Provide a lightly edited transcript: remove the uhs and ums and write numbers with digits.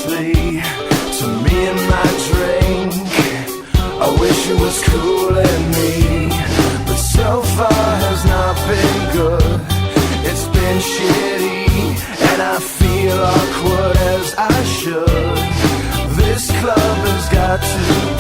nicely to me and my drink. I wish it was cooling me, but so far has not been good. It's been shitty, and I feel awkward as I should. This club has got to